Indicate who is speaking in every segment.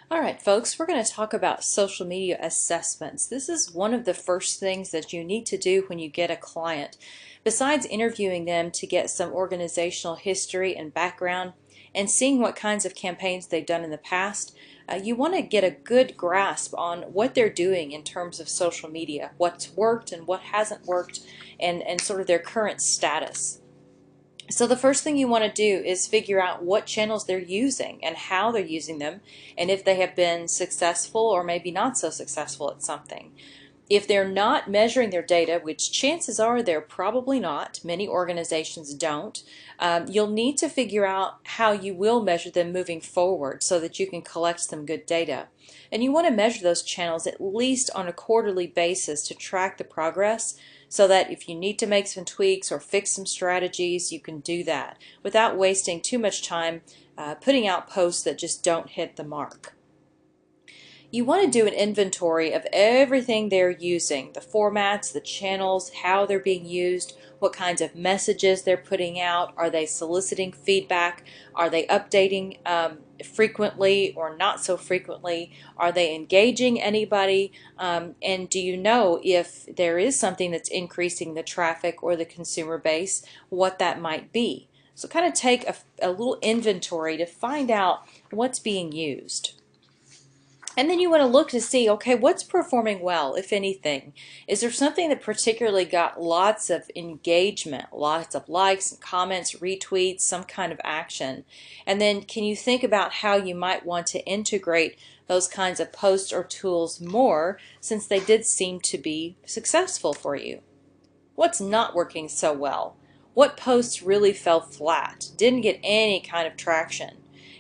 Speaker 1: All right, folks, we're going to talk about social media assessments. This is one of the first things that you need to do when you get a client. Besides interviewing them to get some organizational history and background and seeing what kinds of campaigns they've done in the past, you want to get a good grasp on what they're doing in terms of social media, what's worked and what hasn't worked, and sort of their current status. So the first thing you want to do is figure out what channels they're using and how they're using them, and if they have been successful or maybe not so successful at something. If they're not measuring their data, which chances are they're probably not, many organizations don't, you'll need to figure out how you will measure them moving forward so that you can collect some good data. And you want to measure those channels at least on a quarterly basis to track the progress, so that if you need to make some tweaks or fix some strategies, you can do that without wasting too much time putting out posts that just don't hit the mark. You want to do an inventory of everything they're using, the formats, the channels, how they're being used, what kinds of messages they're putting out, are they soliciting feedback, are they updating frequently or not so frequently, are they engaging anybody, and do you know if there is something that's increasing the traffic or the consumer base, what that might be. So kind of take a little inventory to find out what's being used. And then you want to look to see, okay, what's performing well, if anything? Is there something that particularly got lots of engagement, lots of likes and comments, retweets, some kind of action? And then can you think about how you might want to integrate those kinds of posts or tools more, since they did seem to be successful for you? What's not working so well? What posts really fell flat, didn't get any kind of traction?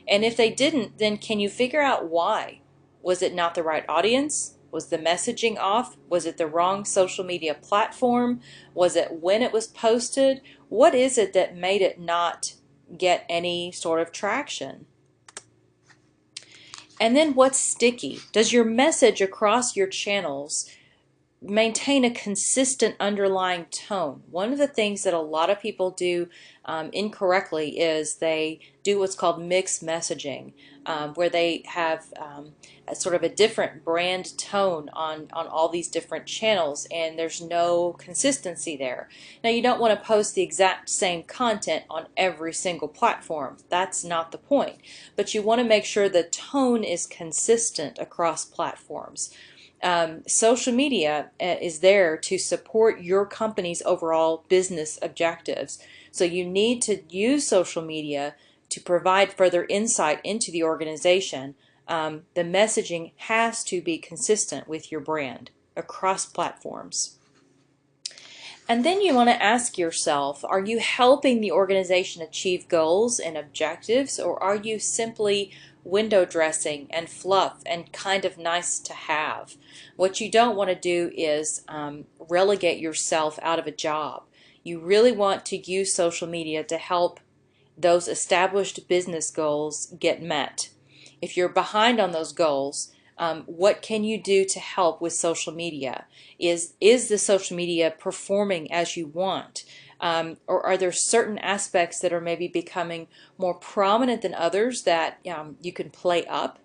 Speaker 1: And if they didn't, then can you figure out why? Was it not the right audience? Was the messaging off? Was it the wrong social media platform? Was it when it was posted? What is it that made it not get any sort of traction? And then what's sticky? Does your message across your channels maintain a consistent underlying tone? One of the things that a lot of people do incorrectly is they do what's called mixed messaging, where they have a sort of a different brand tone on all these different channels, and there's no consistency there. Now, you don't want to post the exact same content on every single platform. That's not the point. But you want to make sure the tone is consistent across platforms. Social media is there to support your company's overall business objectives. So you need to use social media to provide further insight into the organization. The messaging has to be consistent with your brand across platforms. And then you want to ask yourself, are you helping the organization achieve goals and objectives, or are you simply window dressing and fluff and kind of nice to have? What you don't want to do is relegate yourself out of a job. You really want to use social media to help those established business goals get met. If you're behind on those goals, what can you do to help with social media? Is the social media performing as you want? Or are there certain aspects that are maybe becoming more prominent than others that you can play up?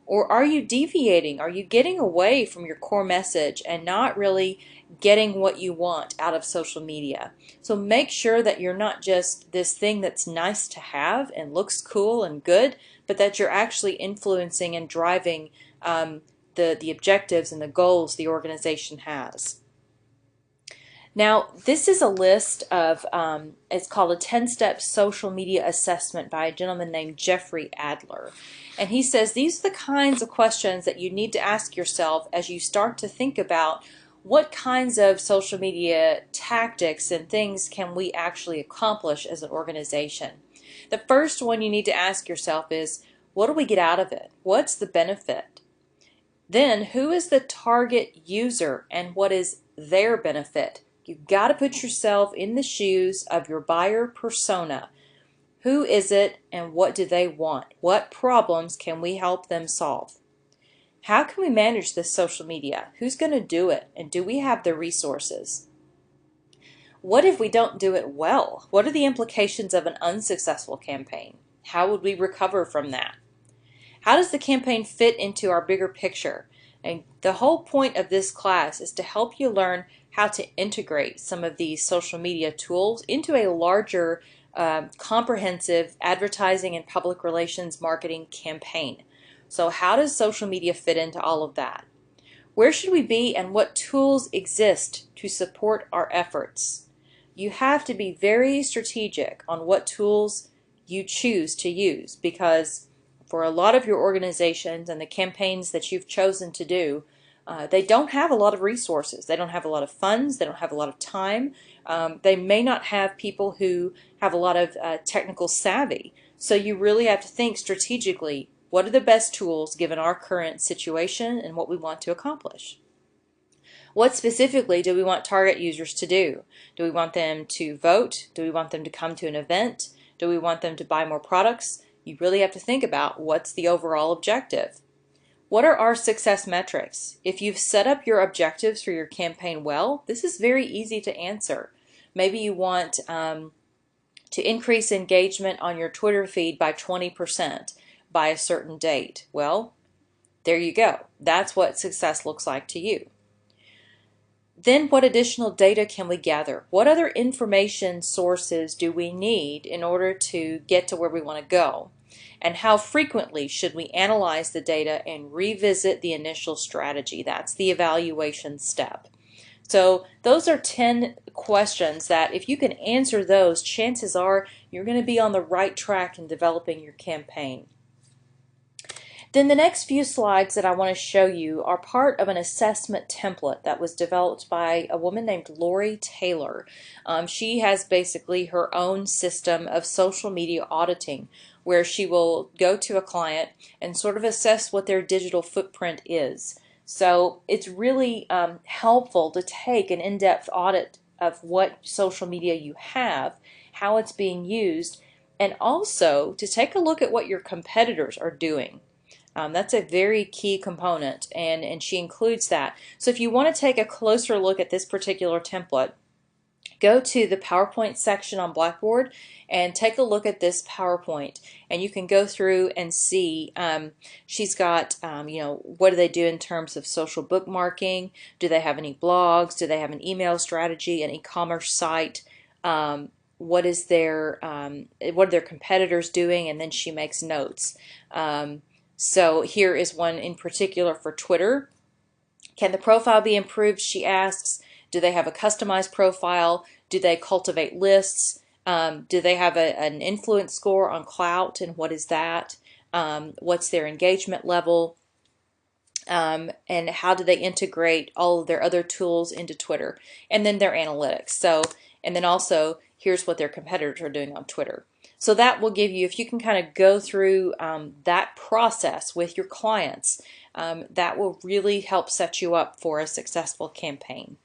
Speaker 1: Or are you deviating? Are you getting away from your core message and not really getting what you want out of social media? So make sure that you're not just this thing that's nice to have and looks cool and good, but that you're actually influencing and driving the objectives and the goals the organization has. Now, this is a list of, it's called a 10-step social media assessment by a gentleman named Jeffrey Adler. And he says these are the kinds of questions that you need to ask yourself as you start to think about what kinds of social media tactics and things can we actually accomplish as an organization. The first one you need to ask yourself is, what do we get out of it? What's the benefit? Then, who is the target user and what is their benefit? You've got to put yourself in the shoes of your buyer persona. Who is it and what do they want? What problems can we help them solve? How can we manage this social media? Who's going to do it? And do we have the resources? What if we don't do it well? What are the implications of an unsuccessful campaign? How would we recover from that? How does the campaign fit into our bigger picture? And the whole point of this class is to help you learn how to integrate some of these social media tools into a larger, comprehensive advertising and public relations marketing campaign. So how does social media fit into all of that? Where should we be and what tools exist to support our efforts? You have to be very strategic on what tools you choose to use, because for a lot of your organizations and the campaigns that you've chosen to do, they don't have a lot of resources. They don't have a lot of funds. They don't have a lot of time. They may not have people who have a lot of technical savvy. So you really have to think strategically, what are the best tools given our current situation and what we want to accomplish? What specifically do we want target users to do? Do we want them to vote? Do we want them to come to an event? Do we want them to buy more products? You really have to think about what's the overall objective. What are our success metrics? If you've set up your objectives for your campaign well, this is very easy to answer. Maybe you want to increase engagement on your Twitter feed by 20% by a certain date. Well, there you go. That's what success looks like to you. Then what additional data can we gather? What other information sources do we need in order to get to where we want to go? And how frequently should we analyze the data and revisit the initial strategy? That's the evaluation step. So those are 10 questions that if you can answer those, chances are you're going to be on the right track in developing your campaign. Then the next few slides that I want to show you are part of an assessment template that was developed by a woman named Lori Taylor. She has basically her own system of social media auditing, where she will go to a client and sort of assess what their digital footprint is. So it's really helpful to take an in-depth audit of what social media you have, how it's being used, and also to take a look at what your competitors are doing. That's a very key component, and she includes that. So if you want to take a closer look at this particular template, go to the PowerPoint section on Blackboard and take a look at this PowerPoint, and you can go through and see she's got what do they do in terms of social bookmarking, do they have any blogs, do they have an email strategy, an e-commerce site, what are their competitors doing, and then she makes notes. So here is one in particular for Twitter. Can the profile be improved, she asks. Do they have a customized profile? Do they cultivate lists? Do they have an influence score on Clout, and what is that? What's their engagement level? And how do they integrate all of their other tools into Twitter? And then their analytics. So, and then also, here's what their competitors are doing on Twitter. So that will give you, if you can kind of go through that process with your clients, that will really help set you up for a successful campaign.